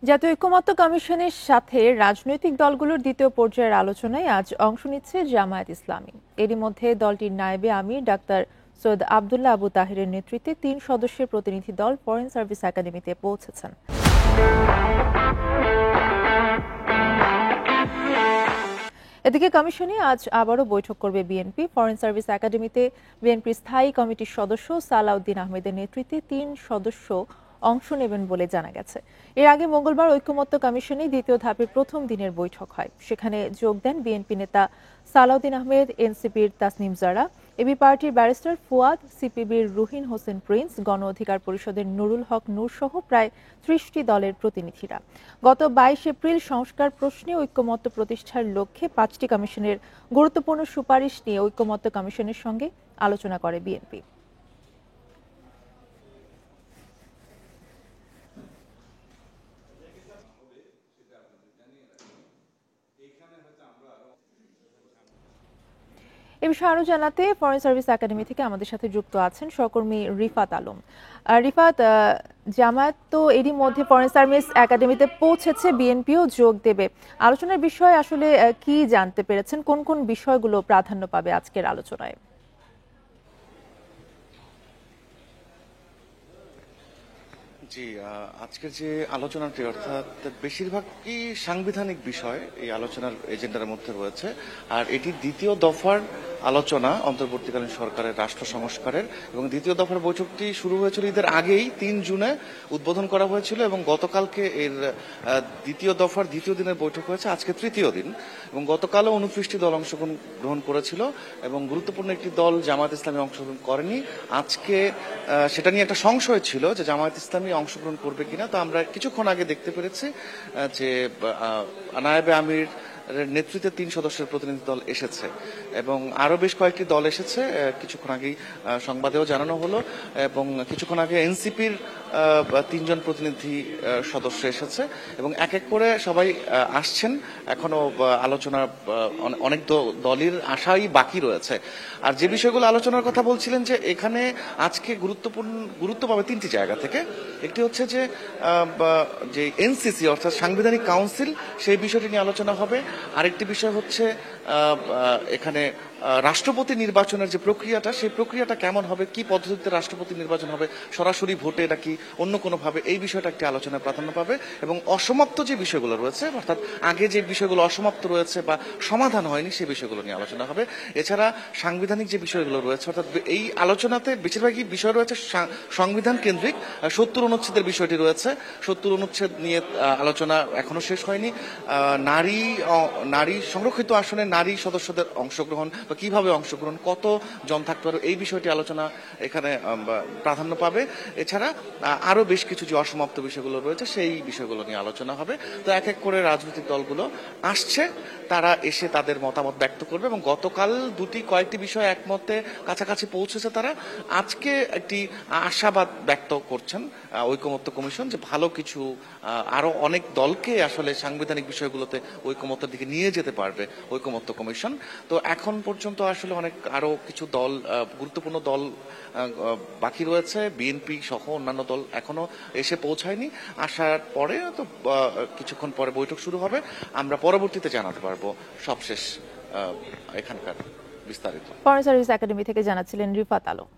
জাতীয় ঐকমত্য কমিশনের সাথে রাজনৈতিক দলগুলোর দ্বিতীয় পর্যায়ের আলোচনায় আজ অংশ নিচ্ছে জামায়াত ইসলামী। এরই মধ্যে দলটির নায়েবে আমির ডাক্তার সৈয়দ আবদুল্লাহ আবু তাহেরের নেতৃত্বে ৩ সদস্যের প্রতিনিধি দল ফরেন সার্ভিস একাডেমিতে পৌঁছেছেন। এদিকে কমিশনে আজ আবারও বৈঠক করবে বিএনপি। ফরেন সার্ভিস একাডেমিতে বিএনপির স্থায়ী কমিটির সদস্য সালাউদ্দিন আহমেদের নেতৃত্বে ৩ সদস্য অংশ নেবেন বলে জানা গেছে। এর আগে মঙ্গলবার ঐকমত্য কমিশনে দ্বিতীয় ধাপের প্রথম দিনের বৈঠক হয়। সেখানে যোগ দেন বিএনপি নেতা সালাউদ্দিন আহমেদ, এনসিপির তাসনিম জারা, এবি পার্টির ব্যারিস্টার ফুয়াদ, সিপিবির রুহিন হোসেন প্রিন্স, গণ অধিকার পরিষদের নুরুল হক নূর সহ প্রায় ৩০টি দলের প্রতিনিধিরা। গত ২২ এপ্রিল সংস্কার প্রশ্নে ঐকমত্য প্রতিষ্ঠার লক্ষ্যে ৫টি কমিশনের গুরুত্বপূর্ণ সুপারিশ নিয়ে ঐকমত্য কমিশনের সঙ্গে আলোচনা করে বিএনপি। এ বিষয়ে আরো জানাতে ফরেন সার্ভিস একাডেমি থেকে আমাদের সাথে যুক্ত আছেন সহকর্মী রিফাত আলম। রিফাত, জামায়াত তো এরই মধ্যে ফরেন সার্ভিস একাডেমিতে পৌঁছেছে, বিএনপিও যোগ দেবে। আলোচনার বিষয়ে আসলে কি জানতে পেরেছেন? কোন কোন বিষয়গুলো প্রাধান্য পাবে আজকের আলোচনায়? জি, আজকের যে আলোচনাটি অর্থাৎ বেশিরভাগই সাংবিধানিক বিষয় এই আলোচনার এজেন্ডার মধ্যে রয়েছে। আর এটি দ্বিতীয় দফার আলোচনা অন্তর্বর্তীকালীন সরকারের রাষ্ট্র সংস্কারের, এবং দ্বিতীয় দফার বৈঠকটি শুরু হয়েছিল ঈদের আগেই ৩ জুনে উদ্বোধন করা হয়েছিল, এবং গতকালকে এর দ্বিতীয় দফার দ্বিতীয় দিনের বৈঠক হয়েছে, আজকে তৃতীয় দিন। এবং গতকালও ২৯টি দল অংশগ্রহণ করেছিল, এবং গুরুত্বপূর্ণ একটি দল জামায়াত ইসলামী অংশগ্রহণ করেনি। আজকে সেটা নিয়ে একটা সংশয় ছিল যে জামায়াত ইসলামী অংশগ্রহণ করবে কিনা। তো আমরা কিছুক্ষণ আগে দেখতে পেরেছি যে নায়েবে আমির নেতৃত্বে ৩ সদস্যের প্রতিনিধি দল এসেছে, এবং আরো বেশ কয়েকটি দল এসেছে। কিছুক্ষণ আগেই সংবাদেও জানানো হলো, এবং কিছুক্ষণ আগে এনসিপির ৩ জন প্রতিনিধি সদস্য এসেছে, এবং এক এক করে সবাই আসছেন। এখনো আলোচনা অনেক দলের আশাই বাকি রয়েছে। আর যে বিষয়গুলো আলোচনার কথা বলছিলেন, যে এখানে আজকে গুরুত্ব পাবে 3টি জায়গা থেকে। একটি হচ্ছে যে এনসিসি অর্থাৎ সাংবিধানিক কাউন্সিল, সেই বিষয়টি নিয়ে আলোচনা হবে। আরেকটি বিষয় হচ্ছে এখানে রাষ্ট্রপতি নির্বাচনের যে প্রক্রিয়াটা, সেই প্রক্রিয়াটা কেমন হবে, কি পদ্ধতিতে রাষ্ট্রপতি নির্বাচন হবে, সরাসরি ভোটে নাকি অন্য কোনোভাবে, এই বিষয়টা একটি আলোচনায় প্রাধান্য পাবে। এবং অসমাপ্ত যে বিষয়গুলো রয়েছে, অর্থাৎ আগে যে বিষয়গুলো অসমাপ্ত রয়েছে বা সমাধান হয়নি, সেই বিষয়গুলো নিয়ে আলোচনা হবে। এছাড়া সাংবিধানিক যে বিষয়গুলো রয়েছে, অর্থাৎ এই আলোচনাতে বেশিরভাগই বিষয় রয়েছে সংবিধান কেন্দ্রিক। ৭০ অনুচ্ছেদের বিষয়টি রয়েছে। ৭০ অনুচ্ছেদ নিয়ে আলোচনা এখনো শেষ হয়নি। নারী সংরক্ষিত আসনে নারী সদস্যদের অংশগ্রহণ বা কিভাবে অংশগ্রহণ, কত জন থাকতে পারে, এই বিষয়টি আলোচনা এখানে প্রাধান্য পাবে। এছাড়া আরো বেশ কিছু যে অসমাপ্ত বিষয়গুলো রয়েছে, সেই বিষয়গুলো নিয়ে আলোচনা হবে। তো এক এক করে রাজনৈতিক দলগুলো আসছে, তারা এসে তাদের মতামত ব্যক্ত করবে। এবং গতকাল কয়েকটি বিষয় একমতে কাছাকাছি পৌঁছেছে তারা। আজকে একটি আশাবাদ ব্যক্ত করছেন ঐকমত্য কমিশন, যে ভালো কিছু আরো অনেক দলকে আসলে সাংবিধানিক বিষয়গুলোতে ঐকমত্যের দিকে নিয়ে যেতে পারবে ঐকমত্য কমিশন। তো এখন পর্যন্ত আসলে আরো কিছু দল, গুরুত্বপূর্ণ দল বাকি রয়েছে। বিএনপি সহ অন্যান্য দল এখনো এসে পৌঁছায়নি। আসার পরে তো কিছুক্ষণ পরে বৈঠক শুরু হবে। আমরা পরবর্তীতে জানাতে পারবো সবশেষ এখানকার বিস্তারিত। ফরেন সার্ভিস একাডেমি থেকে জানাচ্ছিলেন রিফাত আলম।